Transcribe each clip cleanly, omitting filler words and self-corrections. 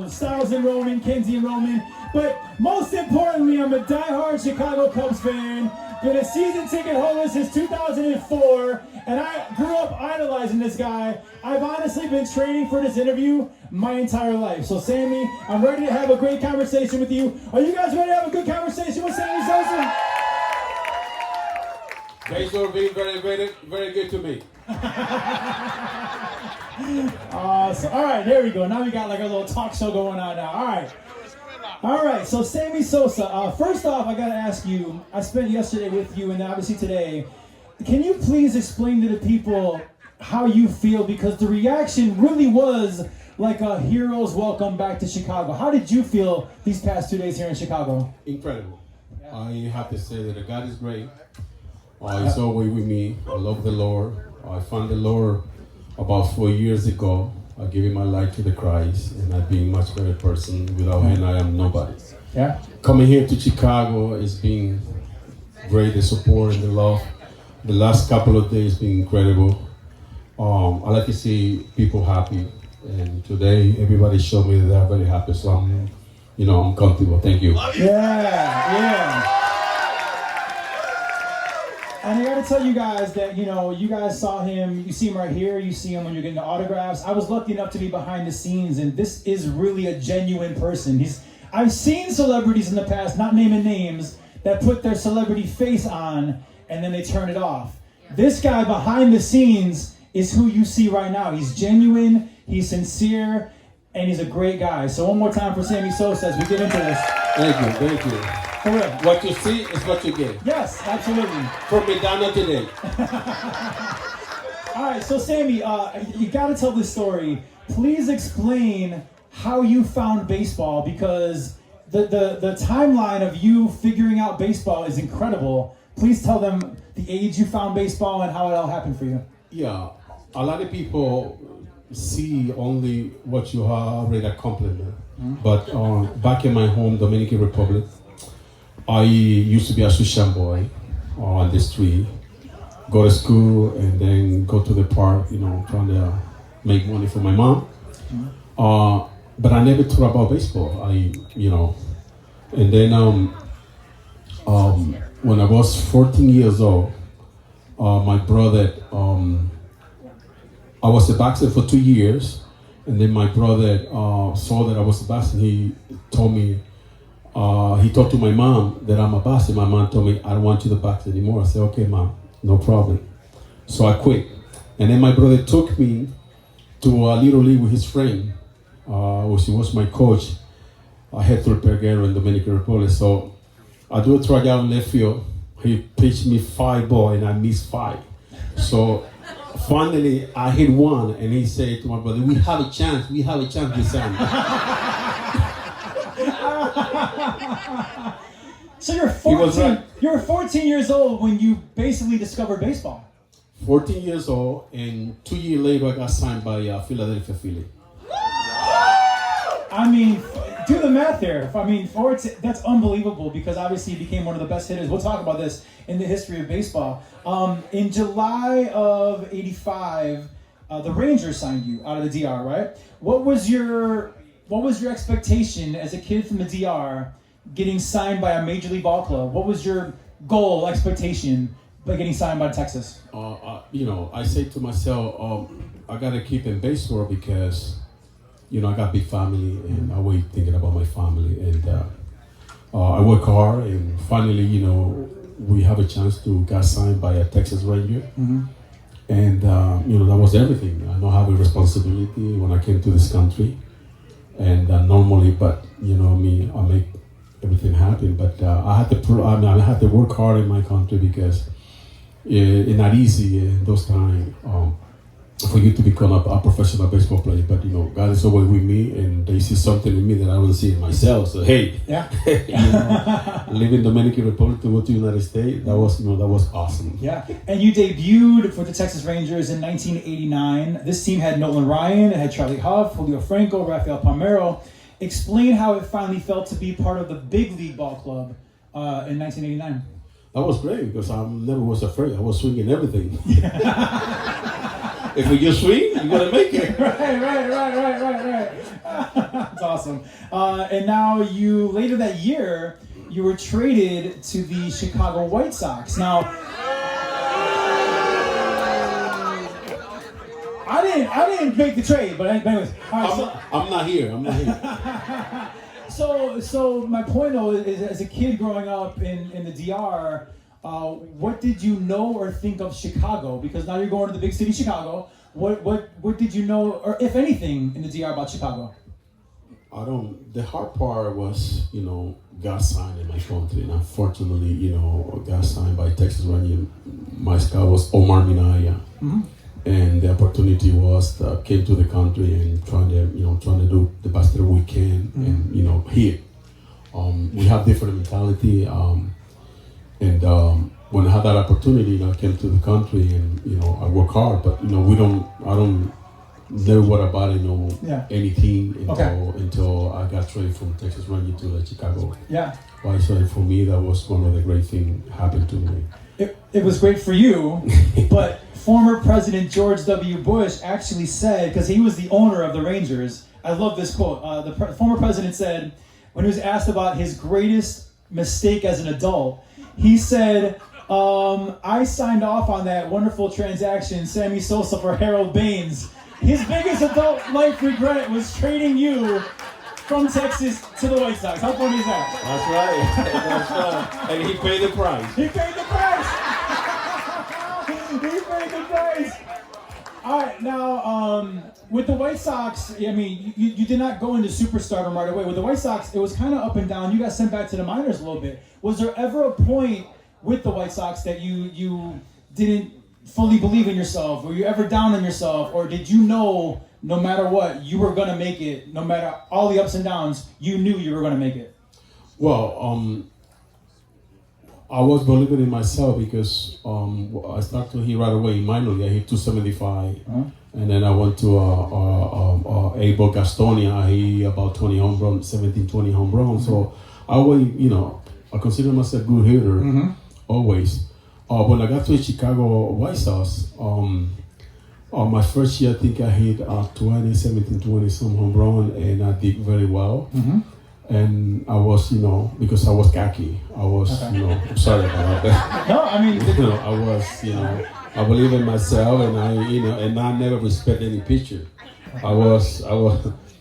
Styles and Roman, Kenzie and Roman, but most importantly, I'm a diehard Chicago Cubs fan. Been a season ticket holder since 2004, and I grew up idolizing this guy. I've honestly been training for this interview my entire life. So, Sammy, I'm ready to have a great conversation with you. Are you guys ready to have a good conversation with Sammy Sosa? Thanks for being very good to me. All right, there we go. Now we got like a little talk show going on now. All right. So Sammy Sosa. First off, I gotta ask you. I spent yesterday with you, and obviously today. Can you please explain to the people how you feel? Because the reaction really was like a hero's welcome back to Chicago. How did you feel these past 2 days here in Chicago? Incredible. I have to say that God is great. He's always with me. I love the Lord. I found the Lord about 4 years ago. I gave my life to the Christ, and I've been a much better person. Without him, I am nobody. Yeah. Coming here to Chicago has been great. The support and the love. The last couple of days been incredible. I like to see people happy, and today everybody showed me that they're very happy. So I'm comfortable. Thank you. Yeah. And I gotta tell you guys that, you guys saw him, you see him right here, you see him when you're getting the autographs. I was lucky enough to be behind the scenes, and this is really a genuine person. I've seen celebrities in the past, not naming names, that put their celebrity face on and then they turn it off. This guy behind the scenes is who you see right now. He's genuine, he's sincere, and he's a great guy. So one more time for Sammy Sosa as we get into this. Thank you. For real. What you see is what you get. Yes, absolutely. From Medina today. All right, so Sammy, you got to tell this story. Please explain how you found baseball, because the timeline of you figuring out baseball is incredible. Please tell them the age you found baseball and how it all happened for you. Yeah, a lot of people see only what you have already accomplished. But back in my home, Dominican Republic, I used to be a Sushan boy on the street, go to school and then go to the park, trying to make money for my mom. But I never thought about baseball. And then when I was 14 years old, my brother, I was a boxer for 2 years, and then my brother saw that I was a boxer. He told me, he talked to my mom that I'm a boxer. My mom told me, I don't want you to box anymore. I said, okay, Mom, no problem. So I quit. And then my brother took me to a little league with his friend, which was my coach, Hector Perguero in Dominican Republic. So I do a tryout in left field. He pitched me 5 balls and I missed 5. So finally I hit 1, and he said to my brother, we have a chance this time. So you're 14. Right. You're 14 years old when you basically discovered baseball. 14 years old, and 2 years later I got signed by Philadelphia Phillies. I mean, do the math there. I mean, that's unbelievable, because obviously you became one of the best hitters. We'll talk about this in the history of baseball. In July of '85, the Rangers signed you out of the DR, right? What was your expectation as a kid from the DR getting signed by a major league ball club? What was your goal, expectation by getting signed by Texas? I say to myself, I gotta keep in baseball because, I got a big family, and I always thinking about my family, and I work hard, and finally, we have a chance to get signed by a Texas Ranger. Mm-hmm. And that was everything. I don't have a responsibility when I came to this country, and normally, but me, I make everything happen. But I had to work hard in my country, because it's not easy in those times for you to become a professional baseball player. But God is always with me, and they see something in me that I don't see in myself. So hey, yeah, living Dominican Republic to go to United States, that was awesome. Yeah, and you debuted for the Texas Rangers in 1989. This team had Nolan Ryan, it had Charlie Huff, Julio Franco, Rafael Palmeiro. Explain how it finally felt to be part of the big league ball club in 1989. That was great, because I never was afraid. I was swinging everything. If you swing, you gotta make it. Right. That's awesome. And now later that year, you were traded to the Chicago White Sox. Now, I didn't make the trade, but anyways. All right, I'm not here. So my point though is, as a kid growing up in the DR, what did you know or think of Chicago? Because now you're going to the big city, Chicago. What did you know, or if anything, in the DR about Chicago? The hard part was, got signed in my country, and unfortunately, got signed by Texas Rangers. My scout was Omar Minaya. Mm-hmm. And the opportunity came to the country and trying to do the best that we can, mm-hmm. and hit. We have different mentality, and when I had that opportunity, I came to the country and I work hard, but I don't know what about anything until I got traded from Texas Rangers to the Chicago. Yeah. Right, so for me, that was one of the great things happened to me. It was great for you, but former President George W. Bush actually said, because he was the owner of the Rangers, I love this quote, the former president said, when he was asked about his greatest mistake as an adult, he said, I signed off on that wonderful transaction, Sammy Sosa for Harold Baines. His biggest adult life regret was trading you from Texas to the White Sox. How funny is that? That's right. And he paid the price. He paid the price. He paid the price. All right, now with the White Sox, I mean, you did not go into superstardom right away. With the White Sox, it was kind of up and down. You got sent back to the minors a little bit. Was there ever a point with the White Sox that you didn't fully believe in yourself? Were you ever down on yourself? Or did you know no matter what, you were going to make it, no matter all the ups and downs, you knew you were going to make it? Well, I was believing in myself because I started to hit right away in minor league. I hit 275. Uh-huh. And then I went to Abo Gastonia. I hit about 20 home runs, 17, 20 home runs. Mm-hmm. So I always, I consider myself a good hitter, mm-hmm. always. When I got to the Chicago White Sox, my first year, I think I hit 20 some home run, and I did very well. Mm-hmm. And I was, because I was cocky. I was, I'm sorry about that. No, I mean, I was, I believe in myself, and and I never respect any pitcher. I was,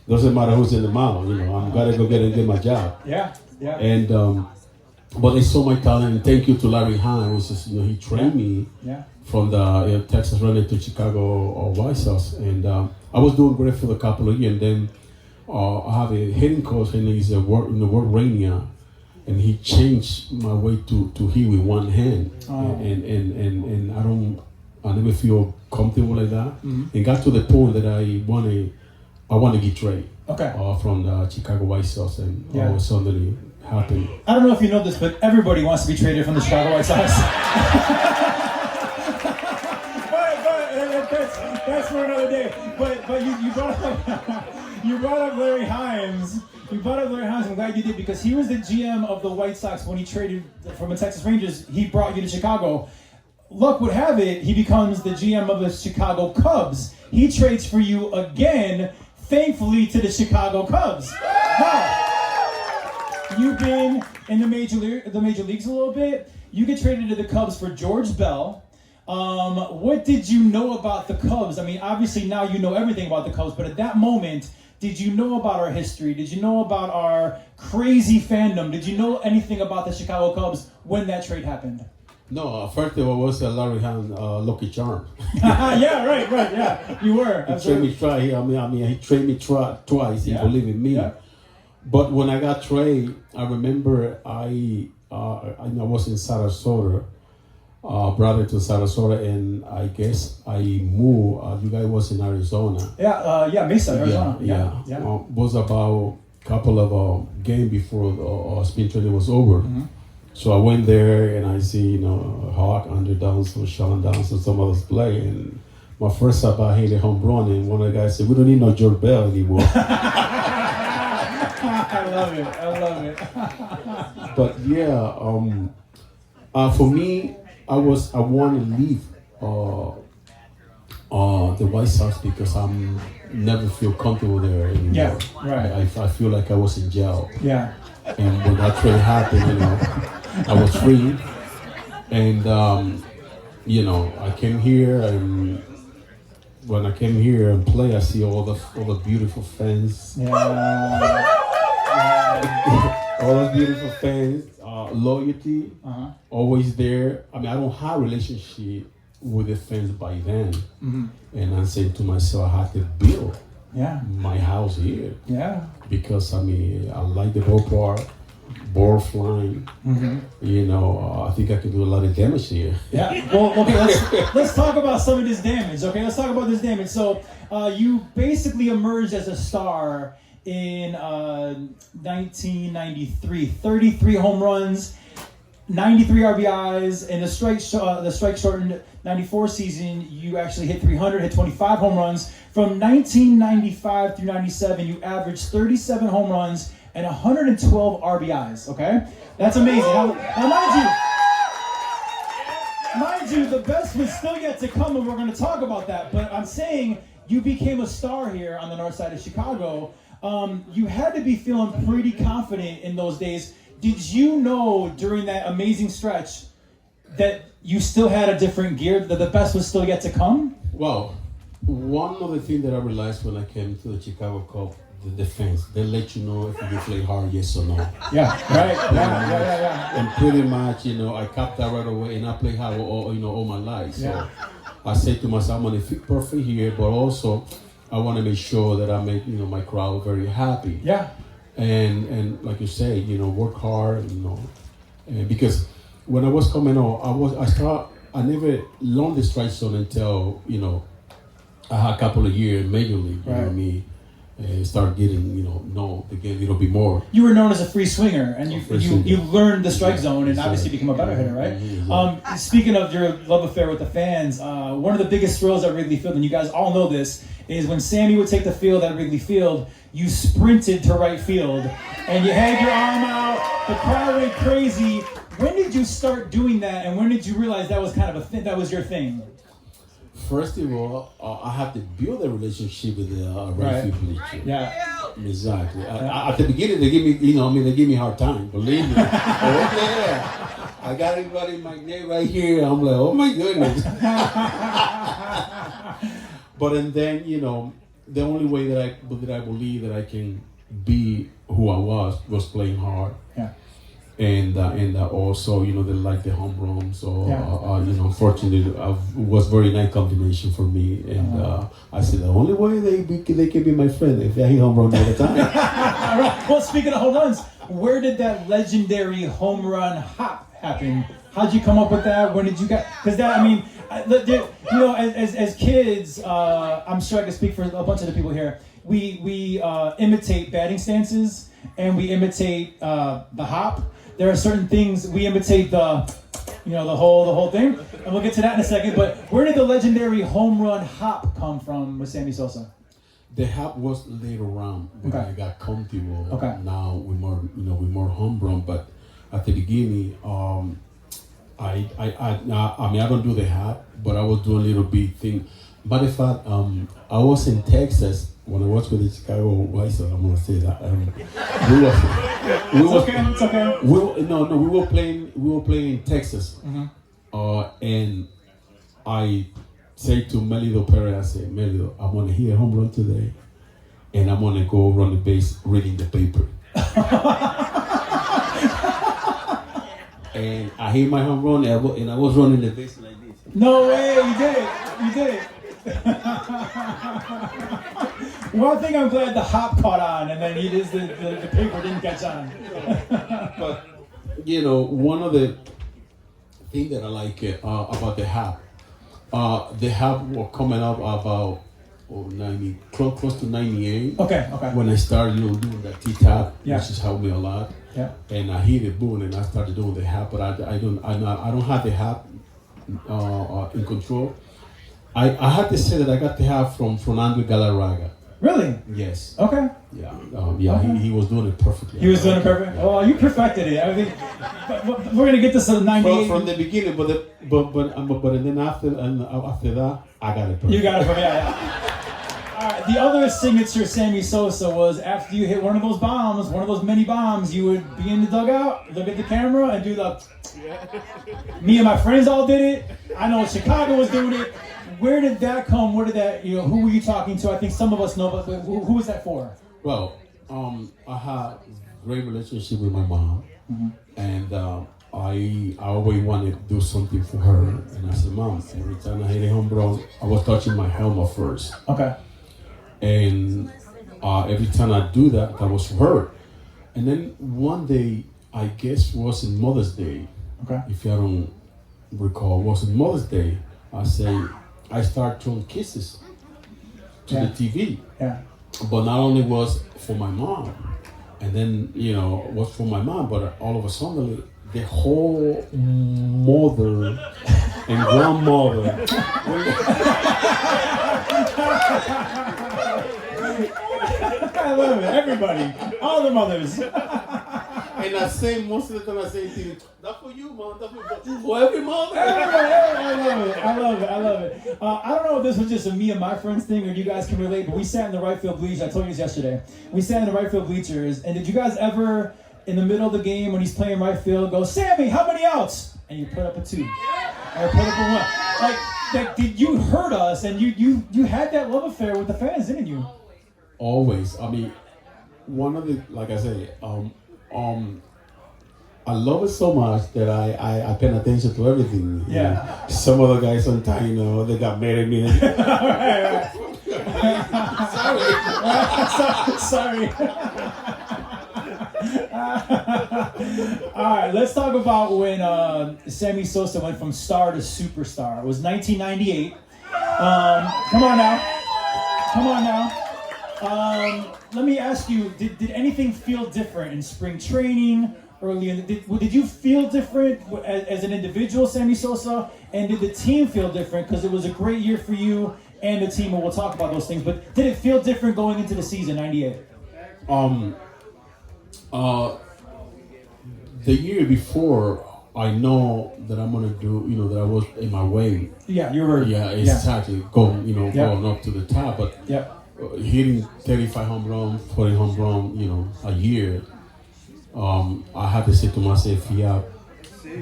doesn't matter who's in the mound, I'm gotta go get my job. Yeah, yeah. And, but they saw my talent, and thank you to Larry Hine, which is, he trained me from the Texas Rangers to Chicago White Sox, and I was doing great for a couple of years, and then I have a hitting coach, and he's in the World Rainier, and he changed my way to hit with one hand, and I never feel comfortable like that, mm-hmm. and got to the point that I want to get traded from the Chicago White Sox, and all of a sudden it happened. I don't know if you know this, but everybody wants to be traded from the Chicago White Sox. but that's for another day. But you brought up Larry Himes. You brought up Larry Himes. I'm glad you did, because he was the GM of the White Sox when he traded from the Texas Rangers. He brought you to Chicago. Luck would have it, he becomes the GM of the Chicago Cubs. He trades for you again, thankfully, to the Chicago Cubs. Now, you've been in the major leagues a little bit. You get traded to the Cubs for George Bell. What did you know about the Cubs? I mean, obviously now you know everything about the Cubs, but at that moment, did you know about our history? Did you know about our crazy fandom? Did you know anything about the Chicago Cubs when that trade happened? No, first of all, was Larry Hahn Lucky Charm. Yeah, right, yeah, you were. He trained me twice. He trained me twice. He believed in me. Yeah. But when I got traded, I remember I was in Sarasota, brother to Sarasota, and I guess I moved. You guys was in Arizona. Yeah, Mesa, Arizona. Yeah. Was about a couple of games before the spring training was over. Mm-hmm. So I went there and I see, Hawk, Andrew Downs, Sean Downs, and some others play. And my first up, I hit a home run, and one of the guys said, "We don't need no George Bell anymore." I love it. But yeah, for me, I want to leave the White Sox because I'm never feel comfortable there anymore. Yeah, right. I feel like I was in jail. Yeah. And when that trade happened, I was free. And I came here, and when I came here and play, I see all the beautiful fans. Yeah. All the beautiful fans, loyalty, always there. I mean, I don't have a relationship with the fans by then. And I'm saying to myself, I have to build my house here. Yeah. Because, I mean, I like the ballpark, ball flying. I think I can do a lot of damage here. Yeah. Well, okay, let's talk about some of this damage, okay? Let's talk about this damage. So, you basically emerged as a star in 1993, 33 home runs, 93 RBIs. In the strike shortened 94 season, you actually hit 300, hit 25 home runs. From 1995 through 97, you averaged 37 home runs and 112 RBIs. Okay, that's amazing. Now mind you, the best was still yet to come, and we're going to talk about that. But I'm saying you became a star here on the north side of Chicago. You had to be feeling pretty confident in those days. Did you know during that amazing stretch that you still had a different gear, that the best was still yet to come? Well, one of the things that I realized when I came to the Chicago Cub, the defense, they let you know if you play hard, yes or no. Yeah, right. Yeah. And pretty much, I capped that right away, and I play hard all my life. So I said to myself, I'm gonna fit perfect here, but also I want to make sure that I make my crowd very happy. Yeah. And like you say, work hard. And because when I was coming on, I never learned the strike zone until I had a couple of years major league. You know what I mean? And start getting know the game a little bit more. You were known as a free swinger, and you learned the strike zone, and obviously become a better hitter, right? Speaking of your love affair with the fans, one of the biggest thrills at Wrigley Field, and you guys all know this, is when Sammy would take the field at Wrigley Field, you sprinted to right field, and you had your arm out, the crowd went crazy. When did you start doing that, and when did you realize that was kind of that was your thing? First of all, I have to build a relationship with the right field bleacher. Yeah. Exactly. At the beginning, they give me, they give me a hard time. Believe me. I got everybody in my neck right here. I'm like, oh my goodness. But and then, the only way that I believe that I can be who I was playing hard. Yeah. And also, they like the home run. So, unfortunately, it was very nice combination for me. And I said, the only way they can be my friend if I hit home run all the time. All right. Well, speaking of home runs, where did that legendary home run hop happen? How'd you come up with that? When did you get? Because that, as kids, I'm sure I can speak for a bunch of the people here. We imitate batting stances, and we imitate the hop. There are certain things we imitate the whole thing, and we'll get to that in a second. But where did the legendary home run hop come from with Sammy Sosa? The hop was later on when I got comfortable. Okay. Now we're more home run, but at the beginning, I don't do the hop, but I was doing a little bit thing. Matter of fact, I was in Texas when I was with the Chicago White Sox. I'm gonna say that. It's okay. We were playing in Texas, and I say to Melido Perez, I say, Melido, I'm gonna hit a home run today, and I'm gonna go run the base reading the paper. And I hit my home run, and I was running the base like this. No way, you did it. One thing I'm glad the hop caught on, and then the paper didn't catch on. But one of the things that I like about the hop was coming up about 90, close to 98. Okay. When I started doing that T-tap, which has helped me a lot. Yeah. And I hit it, boom, and I started doing the hop, but I don't have the hop in control. I had to say that I got the hop from Andre Galarraga. Really? Yes. Okay. Yeah. Okay. He was doing it perfectly. He was doing it perfect. Yeah. Oh, you perfected it. I think we're gonna get this to the 98. From the beginning, but then after that, I got it perfect. You got it from All right. The other signature Sammy Sosa was after you hit one of those bombs, one of those mini bombs, you would be in the dugout, look at the camera, and do the. Me and my friends all did it. I know Chicago was doing it. Where did that come? Where did that? Who were you talking to? I think some of us know, but who was that for? Well, I had a great relationship with my mom, and I always wanted to do something for her. And I said, Mom, every time I hit a home run, I was touching my helmet first. Okay. And every time I do that, that was for her. And then one day, I guess it was in Mother's Day. Okay. If I don't recall, it was in Mother's Day. I started throwing kisses to the TV. Yeah. But not only was for my mom, and then was for my mom, but all of a sudden the whole mother and grandmother. I love it. Everybody, all the mothers. And I say most of the time, I say to you, that's for you, Mom, that's for every mother. I love it. I don't know if this was just a me and my friends thing or you guys can relate, but we sat in the right field bleachers. I told you this yesterday. We sat in the right field bleachers, and did you guys ever, in the middle of the game when he's playing right field, go, Sammy, how many outs? And you put up a 2. Or put up a 1. Like did you hurt us, and you had that love affair with the fans, didn't you? Always. I mean, one of the, like I say, I love it so much that I pay attention to everything. Yeah. Some other guys sometimes, they got mad at me. Sorry. All right, let's talk about when Sammy Sosa went from star to superstar. It was 1998. Come on now. Let me ask you, did anything feel different in spring training early in did you feel different as an individual, Sammy Sosa, and did the team feel different? Because it was a great year for you and the team, and we'll talk about those things, but did it feel different going into the season, 98? The year before, I know that I'm gonna do, that I was in my way. Yeah, you were. Yeah, exactly. Going up to the top, but hitting 35 home run, 40 home run, a year. I had to say to myself,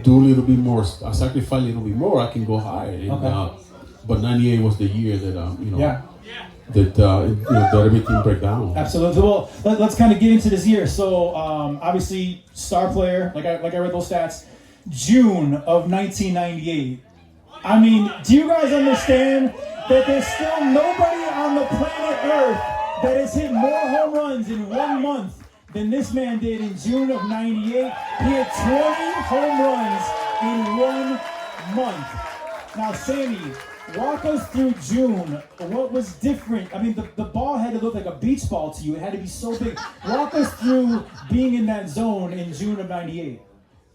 do a little bit more. I sacrifice a little bit more. I can go higher. And, but 98 was the year that that everything break down. Absolutely. Well, let's kind of get into this year. So obviously, star player. Like I read those stats. June of 1998. I mean, do you guys understand that there's still nobody on the planet Earth that has hit more home runs in 1 month than this man did in June of 98? He had 20 home runs in 1 month. Now, Sammy, walk us through June. What was different? I mean, the ball had to look like a beach ball to you. It had to be so big. Walk us through being in that zone in June of 98.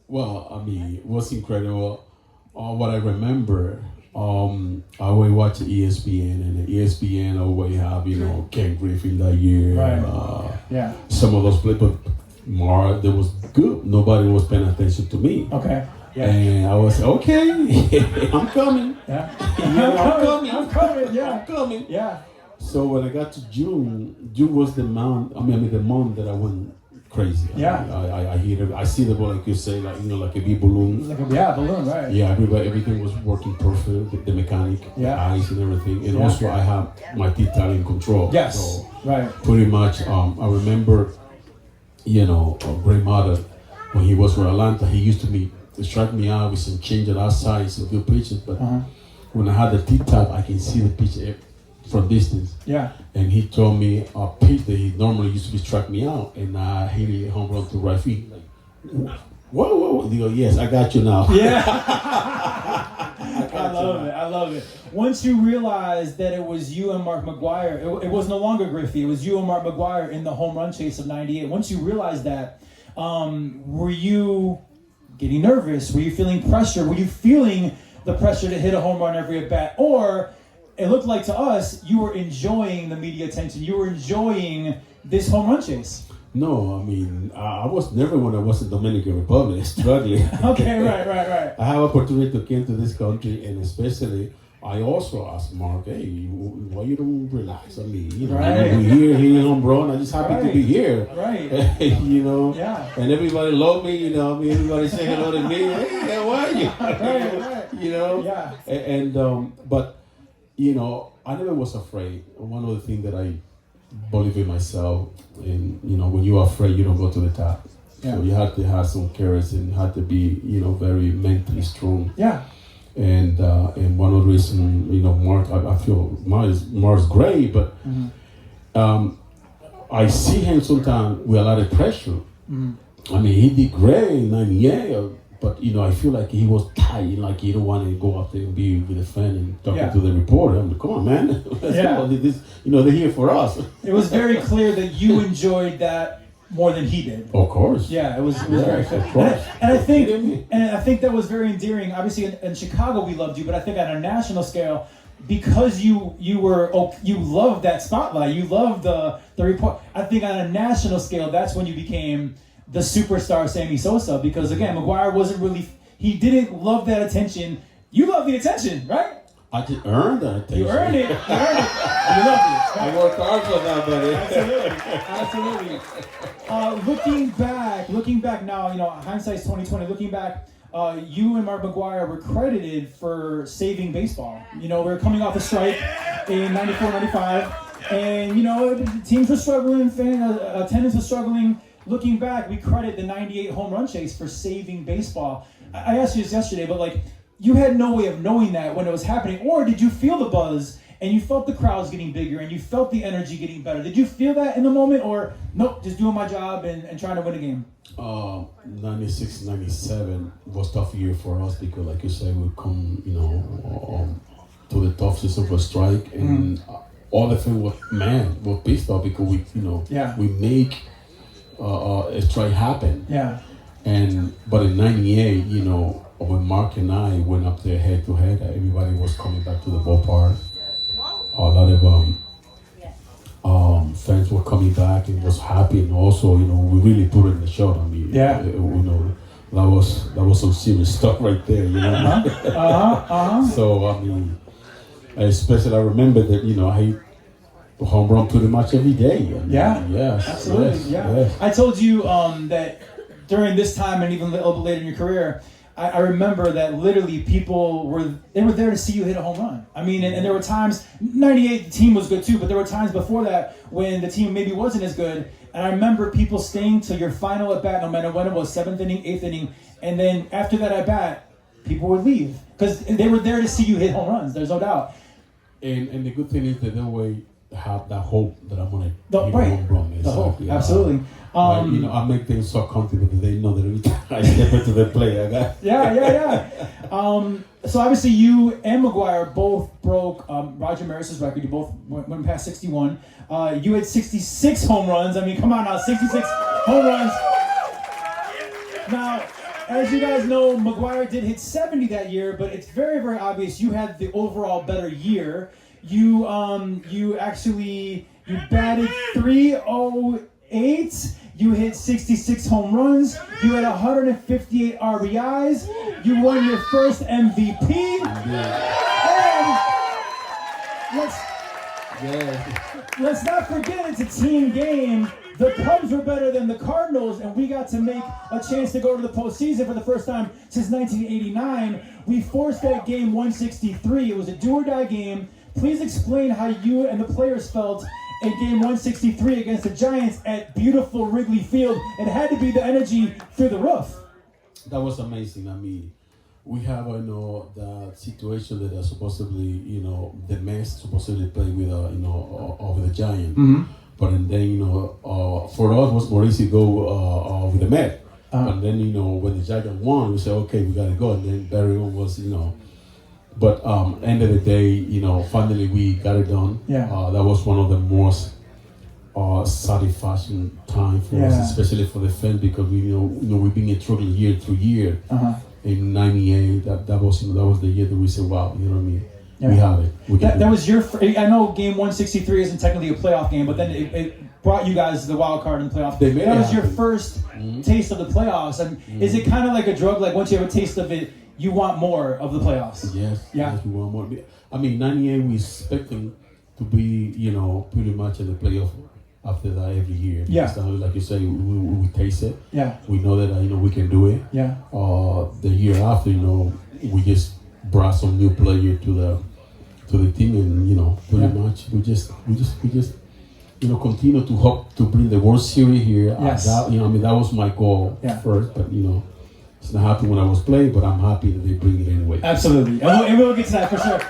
Well, I mean, it was incredible. What I remember, I always watch ESPN, and the ESPN always have, Ken Griffin that year. Right. Some of those players, but there was good. Nobody was paying attention to me. Okay. Yeah. And I was okay. I'm coming. Yeah. I'm coming. Yeah. I'm coming. Yeah. So when I got to June was the month. The month that I went crazy. Yeah. I hear it. I see the ball, like you say, like like a big balloon. Balloon, right? Yeah, everything was working perfect. The mechanic, the eyes, and everything. And also I have my teeth in control. Yes. So right. Pretty much. I remember, grandmother when he was for Atlanta, he used to strike me out with some change at outside, some good pitches. But when I had the T-top, I can see the pitch from distance. Yeah. And he told me a pitch that he normally used to strike me out, and I hit a home run to right field. Like, whoa. He goes, yes, I got you now. Yeah. I love it. Once you realized that it was you and Mark McGwire, it was no longer Griffey, it was you and Mark McGwire in the home run chase of 98. Once you realized that, were you getting nervous? Were you feeling pressure? Were you feeling the pressure to hit a home run every at bat? Or it looked like to us you were enjoying the media attention. You were enjoying this home run chase. No, I mean, I was never when I was in Dominican Republic struggling. Okay, right. I have opportunity to come to this country, and especially I also asked Mark, hey, why you don't relax on me? You know, Right. we're here in home run. I'm just happy to be here. Right. You know, Yeah. and everybody love me. You know, I mean, everybody say hello to me. Hey, how are you? Right. You know, Yeah. And but you know, I never was afraid. One of the things that I believe in myself, and you know, when you're afraid, you don't go to the top. Yeah. So you have to have some courage and have to be, you know, very mentally strong. Yeah. And one of the reasons, you know, Mark, I feel Mark's great, but I see him sometimes with a lot of pressure. I mean, he did great in '98, but you know, I feel like he was tired, like he don't want to go out there and be with the fan and talking to the reporter. I'm like, come on, man, this, you know, they're here for us. It was very clear that you enjoyed that more than he did. Of course. Yeah, it was very clear. Of course. And I think that was very endearing. Obviously, in Chicago we loved you, but I think on a national scale, because you loved that spotlight, you loved the report. I think on a national scale, that's when you became the superstar Sammy Sosa. Because again, McGuire wasn't really. He didn't love that attention. You love the attention, right? I just earned that attention. You earned it. You loved it. I worked hard for that, buddy. Absolutely. Looking back now, you know, hindsight's 2020. Looking back, you and Mark McGuire were credited for saving baseball. You know, we were coming off a strike in '94, '95, and you know, teams were struggling, attendance was struggling. Looking back, we credit the '98 home run chase for saving baseball. I asked you this yesterday, but like, you had no way of knowing that when it was happening, or did you feel the buzz and you felt the crowds getting bigger and you felt the energy getting better? Did you feel that in the moment, or nope, just doing my job and trying to win a game? 96, 97 was a tough year for us because, like you said, we come, you know, to the tough season of a strike, and all the thing was pissed off because we, you know, we make a strike happen. Yeah. But in '98, you know, when Mark and I went up there head to head, everybody was coming back to the ballpark. A lot of fans were coming back and was happy, and also, you know, we really put in the shot. I mean, you know, that was some serious stuff right there. You know, So I mean, especially I remember that, you know, I hit home run pretty much every day. I mean, absolutely. Yes. I told you that during this time and even a little bit later in your career, I remember that literally people were there to see you hit a home run. I mean, and there were times, '98 the team was good too, but there were times before that when the team maybe wasn't as good. And I remember people staying till your final at bat, no matter when it was, 7th inning, 8th inning, and then after that at bat, people would leave because they were there to see you hit home runs. There's no doubt. And the good thing is that they always have that hope that I'm gonna hit a right. home run. The hope, Exactly. absolutely. You know, I make things so comfortable that they know that every time I step into the play, I got. Yeah. So obviously you and McGuire both broke Roger Maris's record. You both went past 61. You had 66 home runs. I mean, come on now, 66 home runs. Now, as you guys know, McGuire did hit 70 that year, but it's very, very obvious you had the overall better year. You batted .308. You hit 66 home runs. You had 158 RBIs. You won your first MVP. And let's not forget, it's a team game. The Cubs were better than the Cardinals, and we got to make a chance to go to the postseason for the first time since 1989. We forced that game 163. It was a do-or-die game. Please explain how you and the players felt in game 163 against the Giants at beautiful Wrigley Field. It had to be the energy through the roof. That was amazing. I mean, we have, you know, the situation that are supposedly, you know, the Mets supposedly play with, you know, over the Giants. But and then, you know, for us it was more easy to go with the Mets. And then, you know, when the Giants won, we said, okay, we got to go. And then Barry was, you know, but end of the day, you know, finally we got it done. That was one of the most satisfying time for us, especially for the fans, because we, you know, we've been struggling year through year. In '98, that was the year that we said, wow, you know what I mean? We have it. That was your. I know game 163 isn't technically a playoff game, but then it brought you guys the wild card in the playoff. That was your first taste of the playoffs. And is it kind of like a drug? Like once you have a taste of it, you want more of the playoffs? Yes. Yeah. Yes, we want more. I mean, 98, we expecting to be, pretty much in the playoff after that every year. Yeah. Because, like you say, we taste it. Yeah. We know that, we can do it. Yeah. The year after, we just brought some new player to the team, and pretty much we just continue to hope to bring the World Series here. Yes. That was my goal first, but it's not happy when I was playing, but I'm happy that they bring it anyway. Absolutely, and we'll get to that for sure.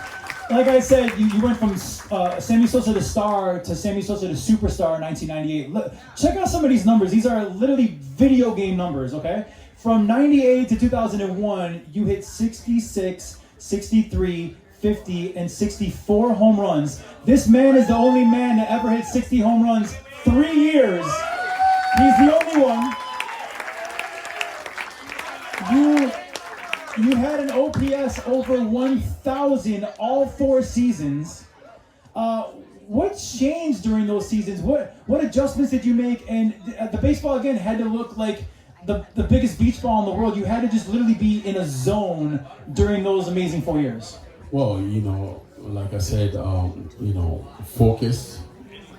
Like I said, you went from Sammy Sosa to star to Sammy Sosa to superstar in 1998. Look, check out some of these numbers. These are literally video game numbers, okay? From 98 to 2001, you hit 66, 63, 50, and 64 home runs. This man is the only man that ever hit 60 home runs 3 years. He's the only one. You had an OPS over 1,000 all 4 seasons. What changed during those seasons? What adjustments did you make? And the baseball, again, had to look like the biggest beach ball in the world. You had to just literally be in a zone during those amazing 4 years. Well, like I said, focus.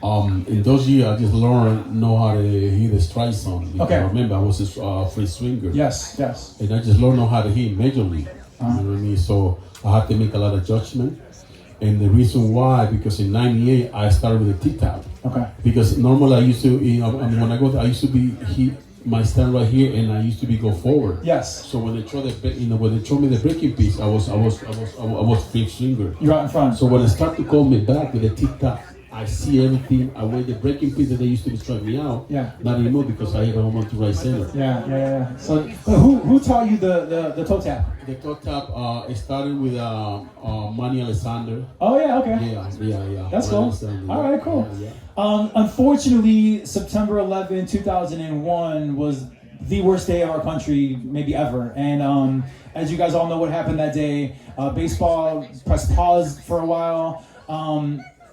In those years, I just know how to hit the strike zone. Okay. I remember I was a free swinger. Yes. And I just learned how to hit major league. You know what I mean? So I had to make a lot of judgment. And the reason why, because in 98, I started with a T-tap. Okay. Because normally I used to, when I go there, I used to hit my stand right here, and I used to go forward. Yes. So when they throw when they throw me the breaking piece, I was free swinger. You're out in front. So when they start to call me back with the T-tap, I see everything. I weigh the breaking piece that they used to strike me out. Yeah. Not anymore because I hit a home run to right center. Yeah. So who taught you the toe tap? The toe tap, it started with Manny Alexander. Oh yeah, okay. Yeah. That's cool. All right, cool. Yeah. Unfortunately, September 11, 2001 was the worst day of our country, maybe ever. And as you guys all know what happened that day, baseball pressed pause for a while.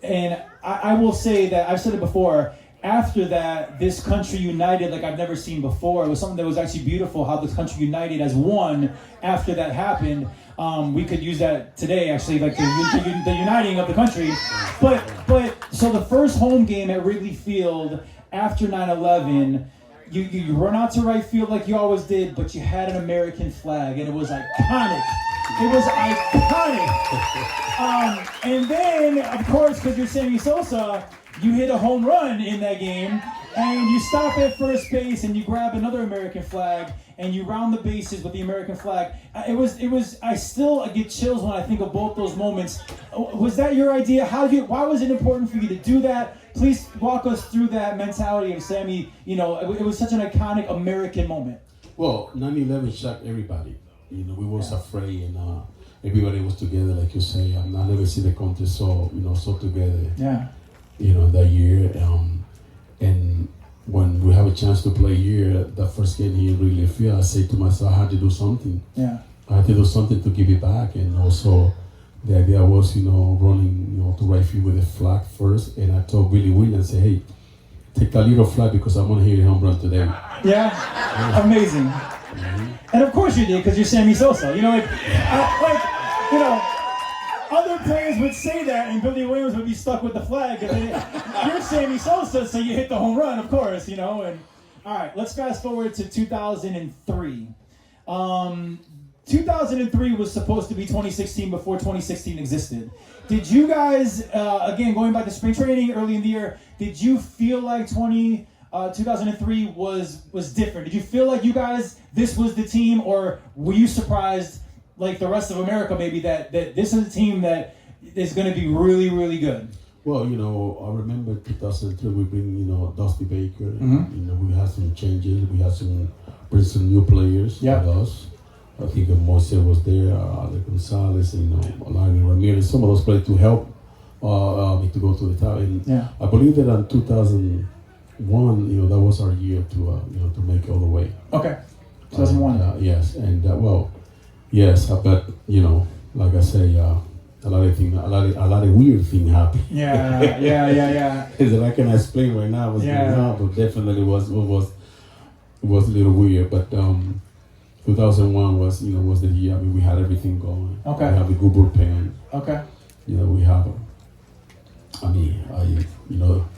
And I will say that, I've said it before, after that, this country united like I've never seen before. It was something that was actually beautiful, how the country united as one after that happened. We could use that today, actually, like the uniting of the country. But so the first home game at Wrigley Field after 9/11, you run out to right field like you always did, but you had an American flag, and it was iconic. It was iconic. And then, of course, because you're Sammy Sosa, you hit a home run in that game, and you stop at first base, and you grab another American flag, and you round the bases with the American flag. I still get chills when I think of both those moments. Was that your idea? Why was it important for you to do that? Please walk us through that mentality of Sammy. It was such an iconic American moment. Well, 9/11 shocked everybody. We was afraid, and everybody was together, like you say. I never see the country so together. Yeah. That year, and when we have a chance to play here, the first game here really feel. I say to myself, I had to do something. Yeah. I had to do something to give it back, and also the idea was, running, to right field with a flag first, and I told Billy Williams, say, hey, take that little flag because I want to hear a home run today. Yeah. Amazing. Mm-hmm. And of course you did, because you're Sammy Sosa. Other players would say that, and Billy Williams would be stuck with the flag. You're Sammy Sosa, so you hit the home run, of course, And all right, let's fast forward to 2003. 2003 was supposed to be 2016 before 2016 existed. Did you guys, again, going back to spring training early in the year, did you feel like 2003 was different? Did you feel like you guys, this was the team, or were you surprised, like the rest of America maybe, that this is a team that is going to be really, really good? Well, I remember 2003 we bring, Dusty Baker. Mm-hmm. We had some changes. We had bring some new players with us. I think Moise was there, Ale Gonzalez, Larry Ramirez, some of those players to help me to go to the top. And I believe that in 2001, that was our year to make it all the way. Okay, 2001. Yes, and yes, but like I say, a lot of weird things happened. Yeah. That I cannot explain right now what's going on, but definitely was a little weird. But 2001 was the year. I mean, we had everything going. Okay. We have a good bullpen. Okay. We have. That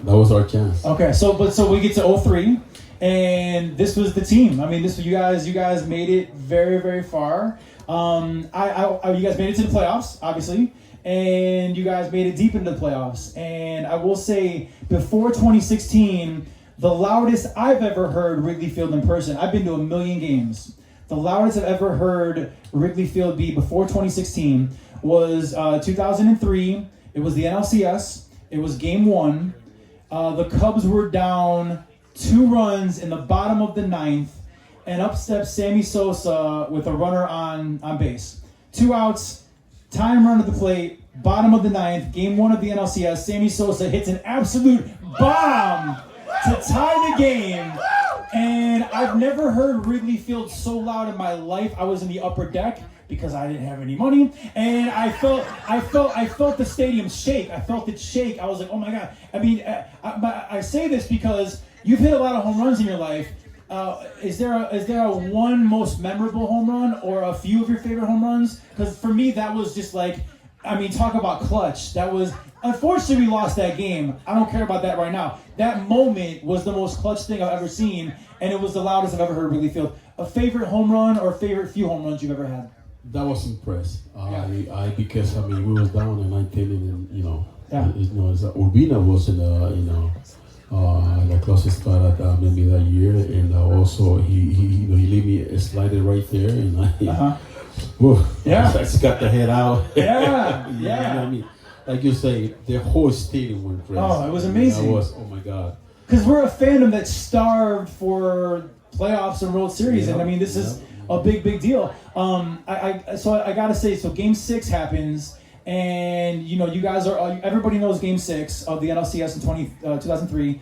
was our chance. Okay. So we get to 03, and this was the team. I mean, you guys made it very, very far. You guys made it to the playoffs, obviously, and you guys made it deep into the playoffs. And I will say, before 2016, the loudest I've ever heard Wrigley Field in person, I've been to 1 million games. The loudest I've ever heard Wrigley Field be before 2016 was 2003. It was the NLCS. It was Game 1. The Cubs were down 2 runs in the bottom of the 9th. And up steps Sammy Sosa with a runner on base. 2 outs, time run at the plate, bottom of the 9th, Game 1 of the NLCS. Sammy Sosa hits an absolute bomb to tie the game. And I've never heard Wrigley Field so loud in my life. I was in the upper deck because I didn't have any money, and I felt the stadium shake. I felt it shake. I was like, oh my God. I mean, I say this because you've hit a lot of home runs in your life. Is there a one most memorable home run or a few of your favorite home runs? Because for me, that was just like, I mean, talk about clutch. That was, unfortunately, we lost that game. I don't care about that right now. That moment was the most clutch thing I've ever seen, and it was the loudest I've ever heard Wrigley Field. A favorite home run or favorite few home runs you've ever had? That was impressed. Yeah. Because we was down in 9th inning, and Urbina was in the closest spot at maybe that year, and also he leave me slided right there, and I just got the head out. Yeah. You know what I mean? Like you say, the whole stadium went crazy. Oh, it was amazing. That was, oh my God. Because we're a fandom that starved for playoffs and World Series, and I mean, this is a big deal. I gotta say, so Game 6 happens, and you guys are, everybody knows Game 6 of the NLCS in 2003.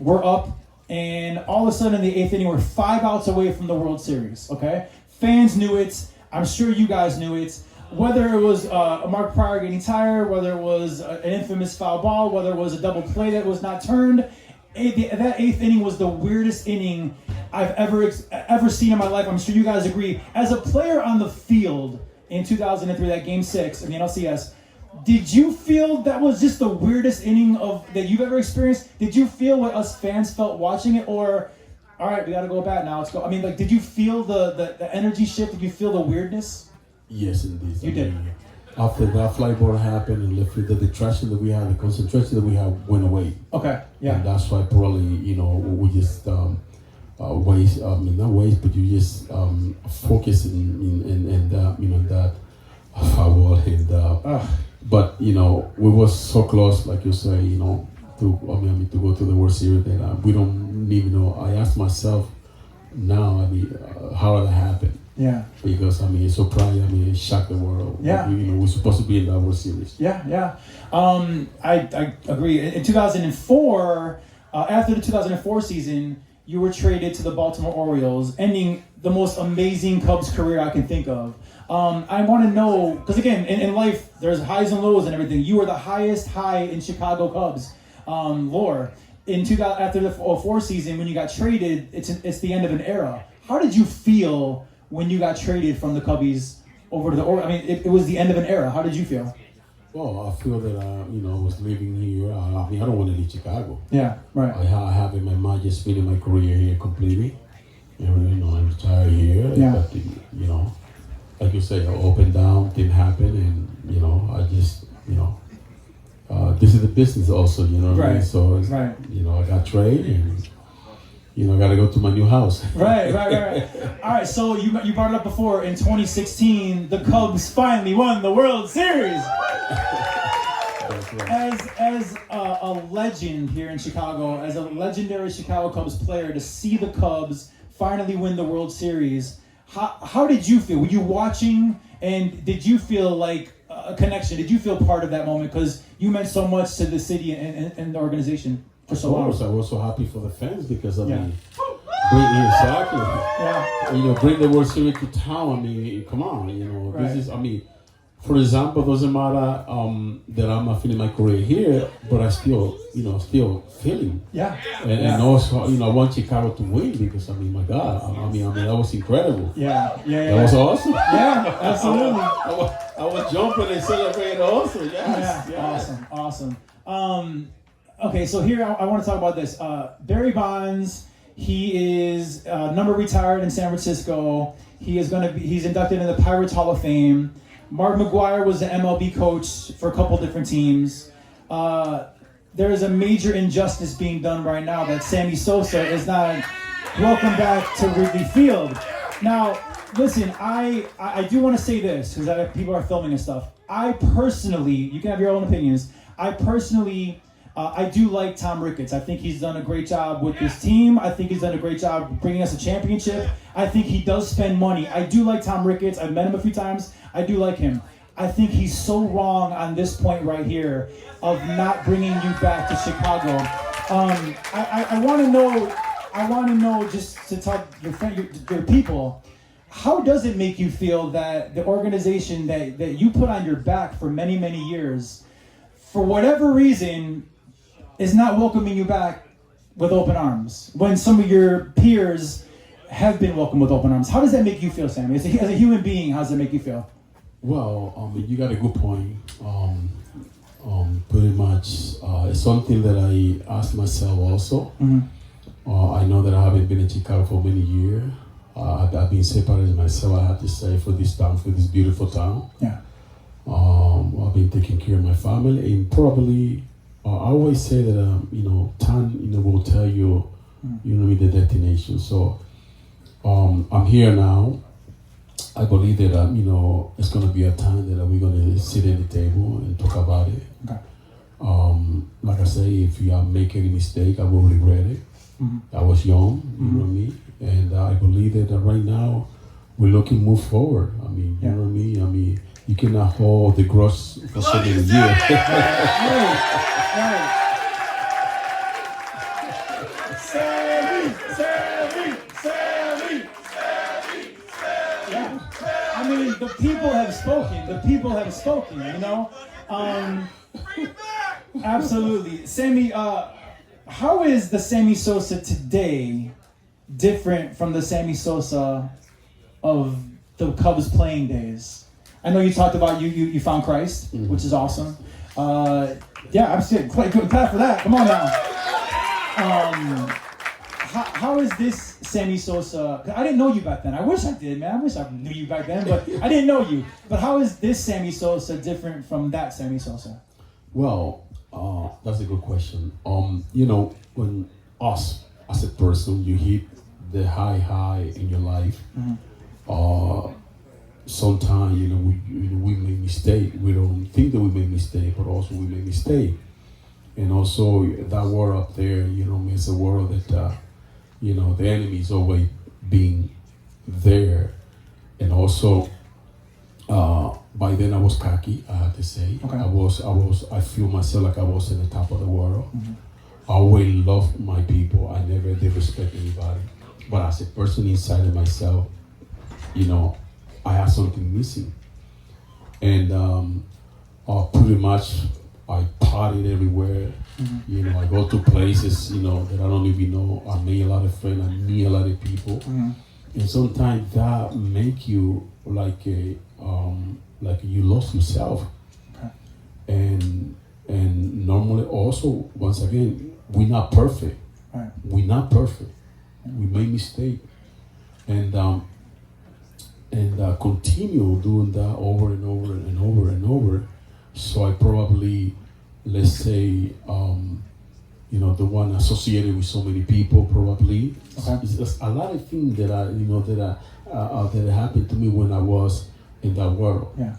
We're up, and all of a sudden in the 8th inning, we're 5 outs away from the World Series. Okay, fans knew it. I'm sure you guys knew it. Whether it was Mark Pryor getting tired, whether it was an infamous foul ball, whether it was a double play that was not turned, that 8th inning was the weirdest inning I've ever seen in my life. I'm sure you guys agree. As a player on the field in 2003, that Game 6 in the NLCS, did you feel that was just the weirdest inning that you've ever experienced? Did you feel what us fans felt watching it, or all right, we got to go bat now, let's go? I mean, like, did you feel the energy shift? Did you feel the weirdness? Yes, indeed. You did. After that fly ball happened and the detraction that we had, the concentration that we had went away. Okay, yeah. And that's why probably, we just waste, not waste, but you just focus in that foul and but we was so close, like you say, to go to the World Series that we don't even know. I asked myself now, how did that happen? Yeah. Because it's so probably it shocked the world. Yeah. We're supposed to be in that World Series. Yeah. I agree. In 2004, after the 2004 season, you were traded to the Baltimore Orioles, ending the most amazing Cubs career I can think of. I want to know, because again, in life, there's highs and lows and everything. You were the highest high in Chicago Cubs lore. After the 04 season, when you got traded, it's the end of an era. How did you feel when you got traded from the Cubbies over to the Orioles? It was the end of an era. How did you feel? Well, I feel that I was living here. I don't want to leave Chicago. Yeah, right. I have in my mind just spending my career here completely. I'm retired here. Yeah. But, like you say, up and down didn't happen, and I just this is the business also. You know what I mean? So right. I got traded, and I got to go to my new house. Right. All right, so you brought it up before. In 2016, the Cubs finally won the World Series. As a legend here in Chicago, as a legendary Chicago Cubs player, to see the Cubs finally win the World Series, how did you feel? Were you watching, and did you feel like a connection? Did you feel part of that moment? Because you meant so much to the city and the organization for so long. Of course, I was so happy for the fans because bring Yeah. bring the World Series to town. Come on, Right. this is For example, doesn't matter that I'm not feeling my career here, but I still, still feeling. Yeah. And also, I want Chicago to win because my God, that was incredible. Yeah. That was awesome. Yeah, absolutely. I was jumping and celebrating also. Yes. Yeah. Awesome. Okay, so here I want to talk about this. Barry Bonds, he is number retired in San Francisco. He's inducted in the Pirates Hall of Fame. Mark McGwire was the MLB coach for a couple different teams. There is a major injustice being done right now that Sammy Sosa is not welcome back to Wrigley Field. Now, listen, I do want to say this because people are filming and stuff. I personally, you can have your own opinions. I do like Tom Ricketts. I think he's done a great job with this team. I think he's done a great job bringing us a championship. I think he does spend money. I do like Tom Ricketts. I've met him a few times. I do like him. I think he's so wrong on this point right here of not bringing you back to Chicago. I want to know just to tell your people, how does it make you feel that the organization that you put on your back for many, many years, for whatever reason, is not welcoming you back with open arms when some of your peers have been welcomed with open arms? How does that make you feel, Sammy? As a human being, how does it make you feel? Well, you got a good point. Pretty much, it's something that I ask myself also. Mm-hmm. I know that I haven't been in Chicago for many years. I've been separated myself, I have to say, for this town, for this beautiful town. Yeah. I've been taking care of my family, and probably I always say that time will tell you, the destination. So I'm here now. I believe that it's going to be a time that we're going to sit at the table and talk about it. Okay. Like I say, if you make any mistake, I will regret it. Mm-hmm. I was young, you know what I mean, and I believe that right now we're looking to move forward. You know what I mean. You cannot hold the grudge for so many years. Right. The people have spoken. The people have spoken, Absolutely. Sammy, how is the Sammy Sosa today different from the Sammy Sosa of the Cubs playing days? I know you talked about you found Christ, mm-hmm. which is awesome. Absolutely. Clap for that. Come on now. How is this Sammy Sosa? 'Cause I didn't know you back then. I wish I did, man. I wish I knew you back then, but I didn't know you. But how is this Sammy Sosa different from that Sammy Sosa? Well, that's a good question. When us as a person, you hit the high in your life. Mm-hmm. Sometimes we make mistake. We don't think that we make mistake, but also we make mistake. And also that world up there, it's a world that the enemy is always being there. And also by then I was cocky, I have to say. Okay. I feel myself like I was in the top of the world. Mm-hmm. I always loved my people. I never did respect anybody. But as a person inside of myself, I had something missing. And pretty much I partied everywhere. Mm-hmm. I go to places, that I don't even know. I made a lot of friends. I meet a lot of people. Mm-hmm. And sometimes that make you like you lost yourself. Okay. And normally also, once again, we're not perfect. Right. We're not perfect. Mm-hmm. We make mistake. And continue doing that over and over and over and over. So I probably, let's say, the one associated with so many people probably. Okay. It's a lot of things that that happened to me when I was in that world. Yeah.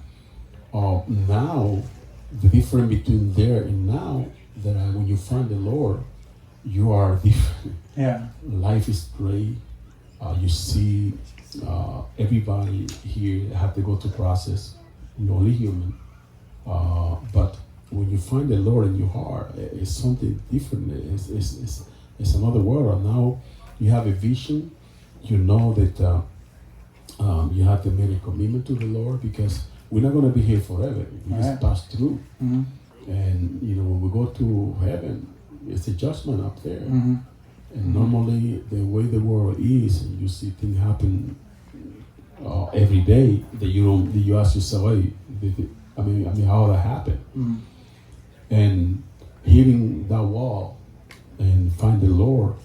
Now, the difference between there and now, that when you find the Lord, you are different. Yeah. Life is great. You see, everybody here have to go through process. We're only human. But when you find the Lord in your heart, it's something different. It's another world. Now you have a vision. You know that you have to make a commitment to the Lord, because we're not going to be here forever. We just Right. pass through. Mm-hmm. And, when we go to heaven, it's a judgment up there. Mm-hmm. And normally, the way the world is, you see things happen every day that you ask yourself, hey, how that happened? Mm-hmm. And hitting that wall and find the Lord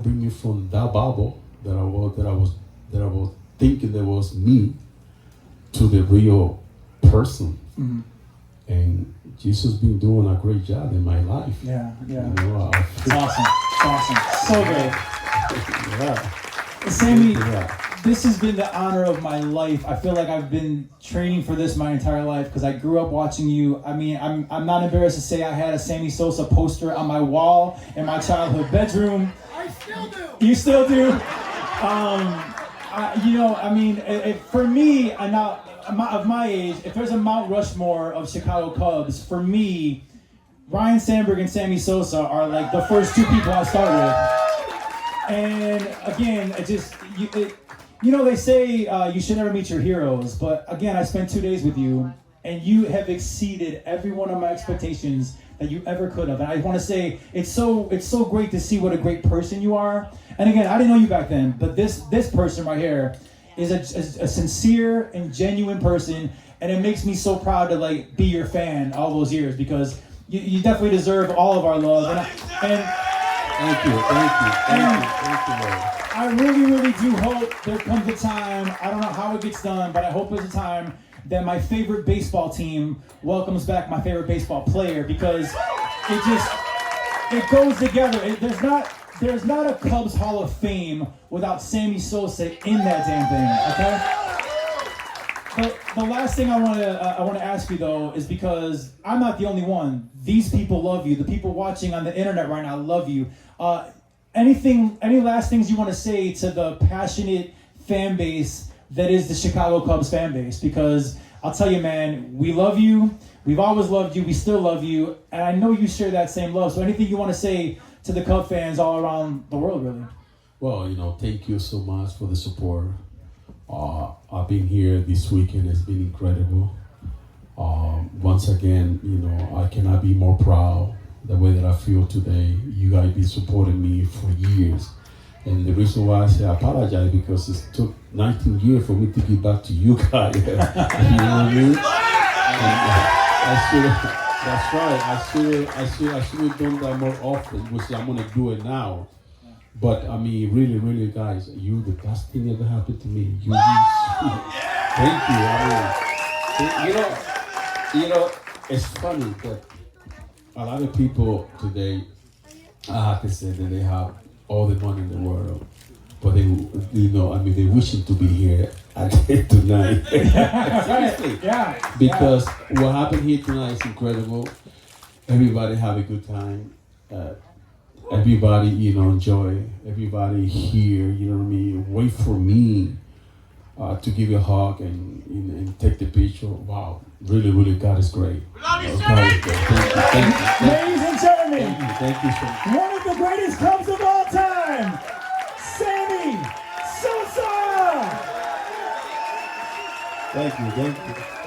bring me from that bubble that I was thinking that was me to the real person. Mm-hmm. And Jesus been doing a great job in my life. Yeah, yeah. It's awesome. It's awesome. So great. Yeah. Sammy, Yeah. this has been the honor of my life. I feel like I've been training for this my entire life because I grew up watching you. I mean, I'm not embarrassed to say I had a Sammy Sosa poster on my wall in my childhood bedroom. I still do. You still do? For me, I'm not of my age. If there's a Mount Rushmore of Chicago Cubs, for me, Ryan Sandberg and Sammy Sosa are like the first two people I start with. And again, they say you should never meet your heroes. But again, I spent 2 days with you, and you have exceeded every one of my expectations that you ever could have. And I want to say it's so great to see what a great person you are. And again, I didn't know you back then, but this person right here is a sincere and genuine person, and it makes me so proud to like be your fan all those years because you definitely deserve all of our love. And Thank you, Lord. I really do hope there comes a time, I don't know how it gets done, but I hope there's a time that my favorite baseball team welcomes back my favorite baseball player because it goes together. There's not a Cubs Hall of Fame without Sammy Sosa in that damn thing, okay? But the last thing I want to ask you though is because I'm not the only one. These people love you. The people watching on the internet right now love you. Any last things you want to say to the passionate fan base that is the Chicago Cubs fan base? Because I'll tell you, man, we love you. We've always loved you. We still love you. And I know you share that same love. So anything you want to say to the Cub fans all around the world, really? Well, thank you so much for the support. I've been here this weekend. It's been incredible. Once again, I cannot be more proud the way that I feel today. You guys been supporting me for years. And the reason why I say I apologize because it took 19 years for me to get back to you guys. You know what I mean? That's right. I should have done that more often, which I'm gonna do it now. But I mean, really, guys, you the best thing ever happened to me. Thank you. I mean, it's funny that a lot of people today, I have to say that they have all the money in the world, but they wishing to be here tonight. Seriously. Yeah. Because what happened here tonight is incredible. Everybody have a good time. Everybody, enjoy. Everybody here, wait for me to give you a hug and take the picture. Wow, really, God is great. Love you, God is great. Thank you. Ladies and gentlemen, Thank you so much. one of the greatest Cubs of all time, Sammy Sosa! Thank you.